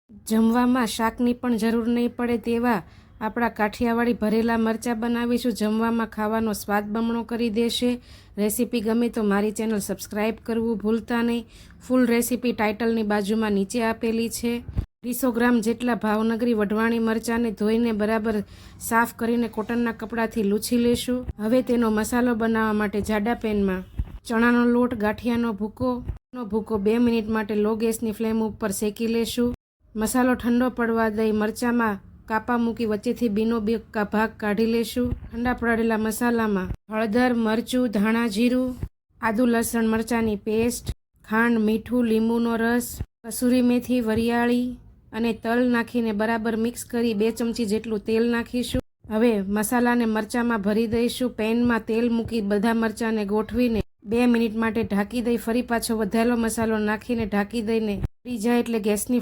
જમવામાં શાકની પણ જરૂર નહીં પડે તેવા આપણા કાઠિયાવાડી ભરેલા મરચાં બનાવીશું. જમવામાં ખાવાનો સ્વાદ બમણો કરી દેશે. રેસીપી ગમે તો મારી ચેનલ સબસ્ક્રાઈબ કરવું ભૂલતા નહીં. ફૂલ રેસીપી ટાઇટલની બાજુમાં નીચે આપેલી છે. 250 ગ્રામ જેટલા ભાવનગરી વઢવાણી મરચાંને ધોઈને બરાબર સાફ કરીને કોટનના કપડાથી લૂછી લેશું. હવે તેનો મસાલો બનાવવા માટે જાડા પેનમાં ચણાનો લોટ, ગાંઠિયાનો ભૂકો 2 મિનિટ માટે લો ગેસની ફ્લેમ ઉપર શેકી લેશું. મસાલો ઠંડો પડવા દઈ મરચાંમાં કાપા મૂકી વચ્ચેથી બીનો ભાગ કાઢી લેશું. ઠંડા પડાયેલા મસાલામાં હળદર, મરચું, ધાણા જીરું, આદુ લસણ મરચાંની પેસ્ટ, ખાંડ, મીઠું, લીંબુનો રસ, કસૂરી મેથી, વરિયાળી અને તલ નાખીને બરાબર મિક્સ કરી 2 ચમચી જેટલું તેલ નાખીશું. હવે મસાલાને મરચાંમાં ભરી દઈશું. પેનમાં તેલ મૂકી બધા મરચાંને ગોઠવીને 2 મિનિટ માટે ઢાંકી દઈ ફરી પાછો વધેલો મસાલો નાખીને ઢાંકી દઈને થઈ જાય એટલે ગેસની